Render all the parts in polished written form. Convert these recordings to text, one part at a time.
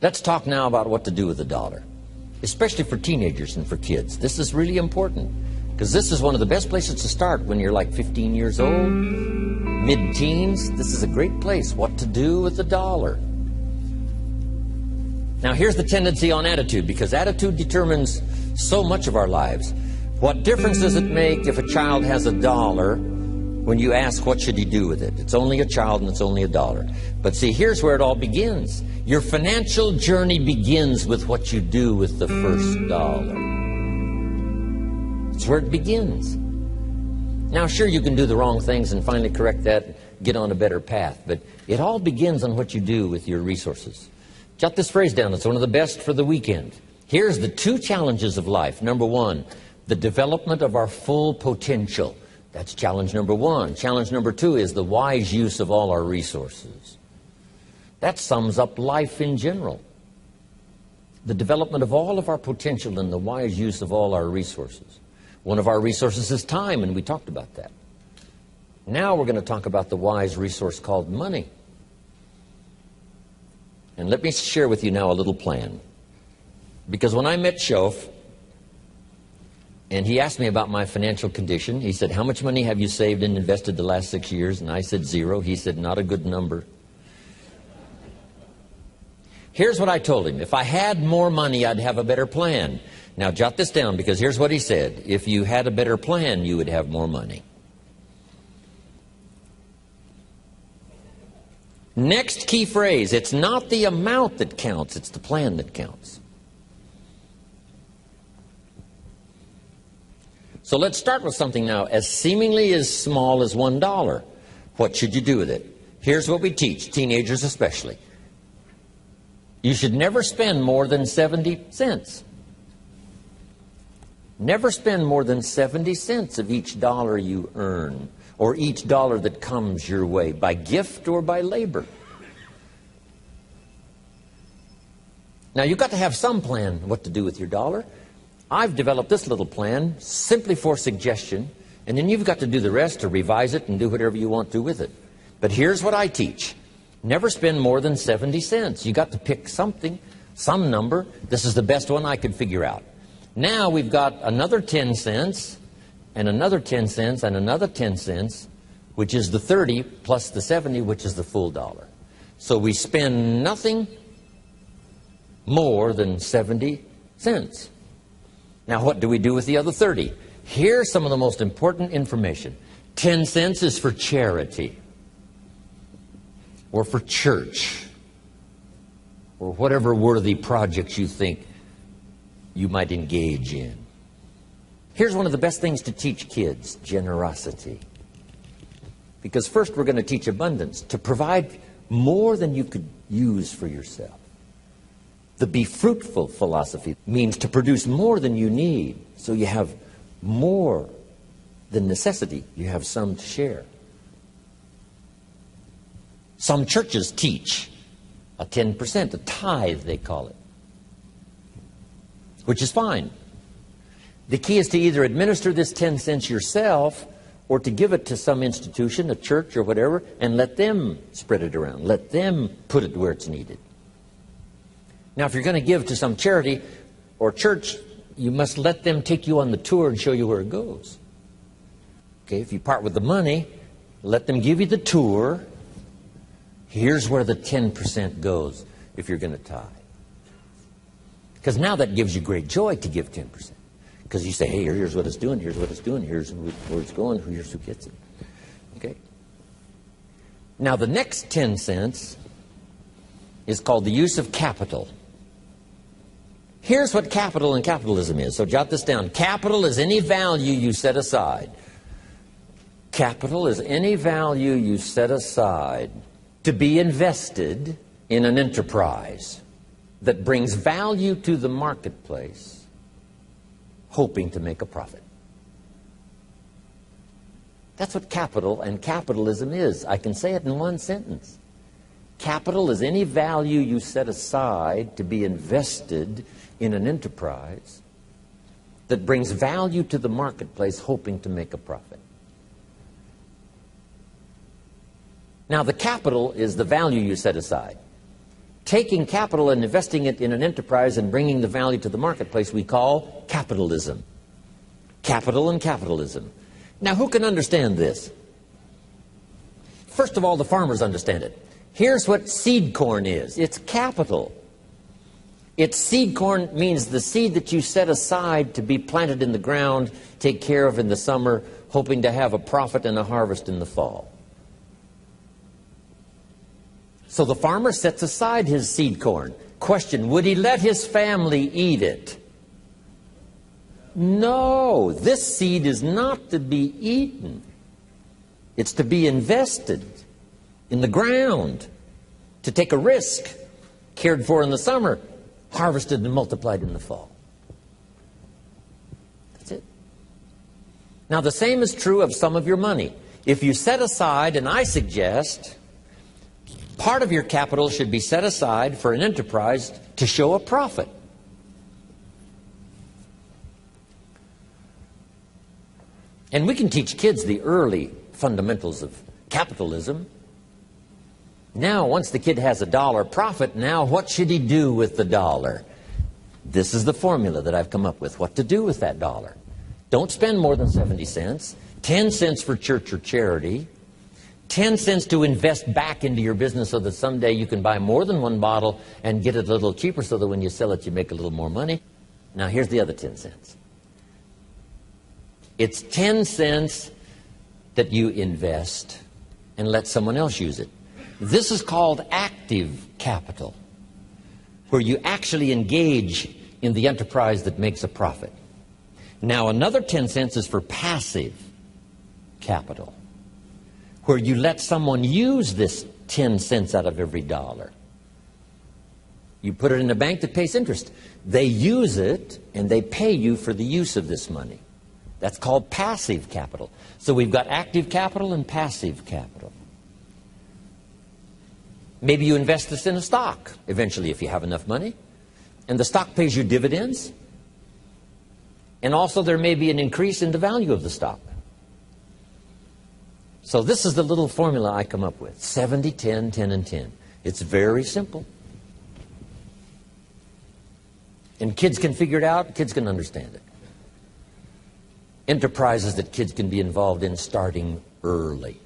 Let's talk now about what to do with the dollar, especially for teenagers and for kids. This is really important because this is one of the best places to start when you're like 15 years old, mid-teens. This is a great place, what to do with the dollar. Now here's the tendency on attitude, because attitude determines so much of our lives. What difference does it make if a child has a dollar when you ask what should he do with it? It's only a child and it's only a dollar. But see, here's where it all begins. Your financial journey begins with what you do with the first dollar. It's where it begins. Now sure, you can do the wrong things and finally correct that, get on a better path, but it all begins on what you do with your resources. Jot this phrase down. It's one of the best for the weekend. Here's the two challenges of life. Number one, the development of our full potential. That's challenge number one. Challenge number two is the wise use of all our resources. That sums up life in general. The development of all of our potential and the wise use of all our resources. One of our resources is time, and we talked about that. Now we're going to talk about the wise resource called money. And let me share with you now a little plan. Because when I met Shof, and he asked me about my financial condition, he said, how much money have you saved and invested the last 6 years? And I said 0. He said, not a good number. Here's what I told him. If I had more money, I'd have a better plan. Now jot this down, because here's what he said. If you had a better plan, you would have more money. Next key phrase, it's not the amount that counts, it's the plan that counts. So let's start with something now as seemingly as small as $1. What should you do with it? Here's what we teach, teenagers especially. You should never spend more than 70 cents. Never spend more than 70 cents of each dollar you earn, or each dollar that comes your way, by gift or by labor. Now, you've got to have some plan what to do with your dollar. I've developed this little plan simply for suggestion, and then you've got to do the rest to revise it and do whatever you want to with it. But here's what I teach. Never spend more than 70 cents. You've got to pick something, some number. This is the best one I could figure out. Now we've got another 10 cents, and another 10 cents, and another 10 cents, which is the 30 plus the 70, which is the full dollar. So we spend nothing more than 70 cents. Now what do we do with the other 30? Here's some of the most important information. 10 cents is for charity, or for church, or whatever worthy projects you think you might engage in. Here's one of the best things to teach kids, generosity. Because first we're going to teach abundance, to provide more than you could use for yourself. The be fruitful philosophy means to produce more than you need, so you have more than necessity. You have some to share. Some churches teach a 10%, a tithe they call it, which is fine. The key is to either administer this 10 cents yourself or to give it to some institution, a church or whatever, and let them spread it around. Let them put it where it's needed. Now, if you're going to give to some charity or church, you must let them take you on the tour and show you where it goes. Okay, if you part with the money, let them give you the tour. Here's where the 10% goes if you're going to tithe. Because now that gives you great joy to give 10%. Because you say, hey, here's what it's doing, here's what it's doing, here's where it's going, here's who gets it. Okay? Now the next 10 cents is called the use of capital. Here's what capital and capitalism is. So jot this down. Capital is any value you set aside. Capital is any value you set aside to be invested in an enterprise that brings value to the marketplace, hoping to make a profit. That's what capital and capitalism is. I can say it in one sentence. Capital is any value you set aside to be invested in an enterprise that brings value to the marketplace, hoping to make a profit. Now, the capital is the value you set aside. taking capital and investing it in an enterprise and bringing the value to the marketplace we call capitalism. Capital and capitalism. Now, who can understand this? First of all, the farmers understand it. Here's what seed corn is. It's capital. It's seed corn means the seed that you set aside to be planted in the ground, take care of in the summer, hoping to have a profit and a harvest in the fall. So the farmer sets aside his seed corn. Question, would he let his family eat it? No, this seed is not to be eaten. It's to be invested in the ground, to take a risk, cared for in the summer, harvested and multiplied in the fall. That's it. Now, the same is true of some of your money. If you set aside, and I suggest, part of your capital should be set aside for an enterprise to show a profit. And we can teach kids the early fundamentals of capitalism. Now, once the kid has $1 profit, now what should he do with the dollar? This is the formula that I've come up with, what to do with that dollar. Don't spend more than 70 cents, 10 cents for church or charity, 10 cents to invest back into your business so that someday you can buy more than one bottle and get it a little cheaper so that when you sell it you make a little more money. Now, here's the other 10 cents. It's 10 cents that you invest and let someone else use it. This is called active capital, where you actually engage in the enterprise that makes a profit. Now, another 10 cents is for passive capital, where you let someone use this 10 cents out of every dollar. You put it in a bank that pays interest. They use it, and they pay you for the use of this money. That's called passive capital. So we've got active capital and passive capital. Maybe you invest this in a stock, eventually, if you have enough money, and the stock pays you dividends, and also there may be an increase in the value of the stock. So this is the little formula I come up with, 70, 10, 10, and 10. It's very simple. And kids can figure it out, kids can understand it. Enterprises that kids can be involved in starting early.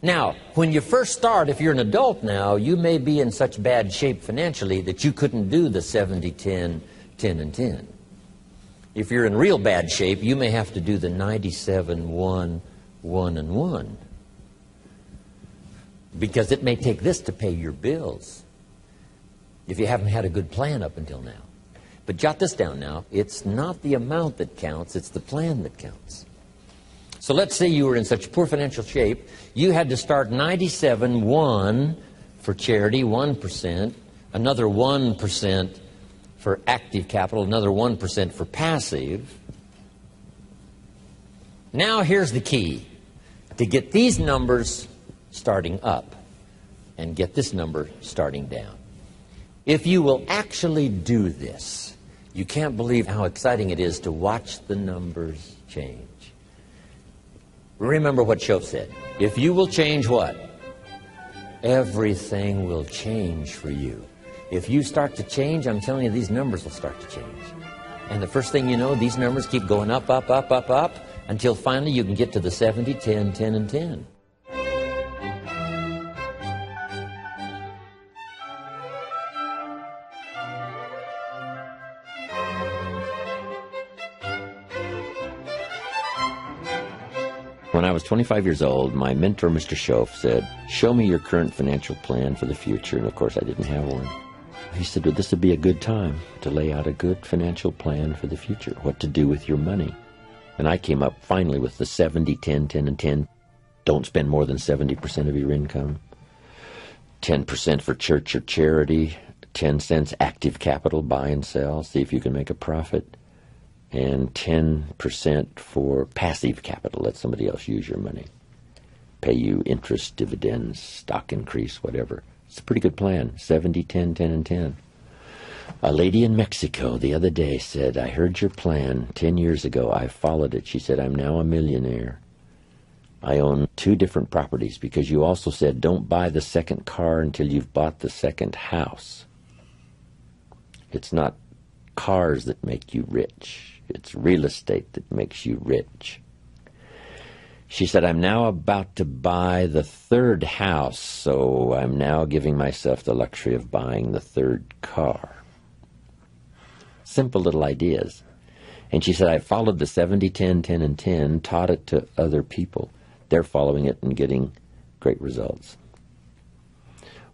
Now, when you first start, if you're an adult now, you may be in such bad shape financially that you couldn't do the 70, 10, 10, and 10. If you're in real bad shape, you may have to do the 97, 1, 1, and 1. Because it may take this to pay your bills if you haven't had a good plan up until now. But jot this down now. It's not the amount that counts, it's the plan that counts. So let's say you were in such poor financial shape, you had to start 97, 1 for charity, 1%, another 1% for active capital, another 1% for passive. Now here's the key. To get these numbers starting up and get this number starting down. If you will actually do this, you can't believe how exciting it is to watch the numbers change. Remember what Shoaff said. If you will change what? Everything will change for you. If you start to change, I'm telling you, these numbers will start to change. And the first thing you know, these numbers keep going up, up, up, up, up, until finally you can get to the 70, 10, 10, and 10. When I was 25 years old, my mentor, Mr. Shoaff, said, "Show me your current financial plan for the future." And of course, I didn't have one. He said, well, this would be a good time to lay out a good financial plan for the future, what to do with your money. And I came up finally with the 70, 10, 10, and 10. Don't spend more than 70% of your income. 10% for church or charity. 10 cents active capital, buy and sell, see if you can make a profit. And 10% for passive capital, let somebody else use your money. Pay you interest, dividends, stock increase, whatever. It's a pretty good plan, 70, 10, 10, and 10. A lady in Mexico the other day said, "I heard your plan 10 years ago. I followed it." She said, "I'm now a millionaire. I own 2 different properties because you also said don't buy the second car until you've bought the second house. It's not cars that make you rich. It's real estate that makes you rich. She said, I'm now about to buy the 3rd house, so I'm now giving myself the luxury of buying the 3rd car. Simple little ideas. And she said, I followed the 70, 10, 10, and 10, taught it to other people. They're following it and getting great results.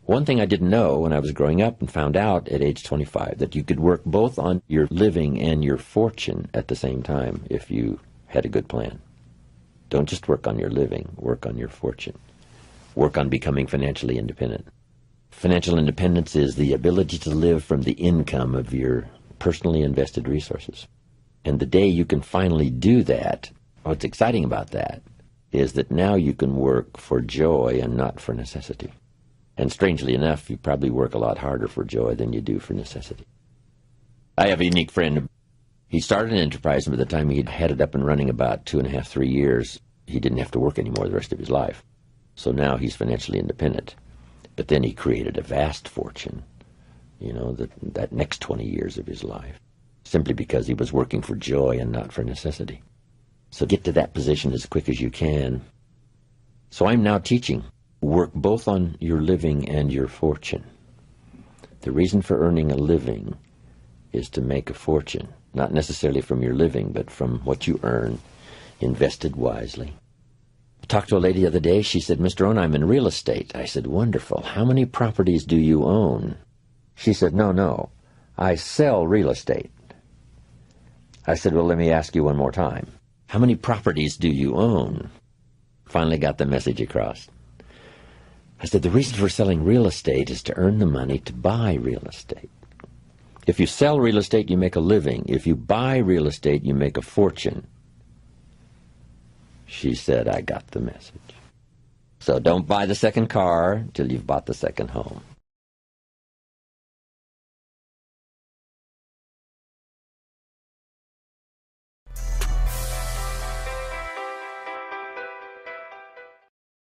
One thing I didn't know when I was growing up and found out at age 25, that you could work both on your living and your fortune at the same time if you had a good plan. Don't just work on your living, work on your fortune. Work on becoming financially independent. Financial independence is the ability to live from the income of your personally invested resources. And the day you can finally do that, what's exciting about that is that now you can work for joy and not for necessity. And strangely enough, you probably work a lot harder for joy than you do for necessity. I have a unique friend. He started an enterprise, and by the time he'd had it up and running about 2.5, 3 years, he didn't have to work anymore the rest of his life. So now he's financially independent. But then he created a vast fortune, that next 20 years of his life, simply because he was working for joy and not for necessity. So get to that position as quick as you can. So I'm now teaching. Work both on your living and your fortune. The reason for earning a living is to make a fortune, not necessarily from your living, but from what you earn, invested wisely. I talked to a lady the other day. She said, Mr. Rohn, I'm in real estate. I said, wonderful. How many properties do you own? She said, no, I sell real estate. I said, well, let me ask you one more time. How many properties do you own? Finally got the message across. I said, the reason for selling real estate is to earn the money to buy real estate. If you sell real estate, you make a living. If you buy real estate, you make a fortune. She said, I got the message. So don't buy the second car till you've bought the second home.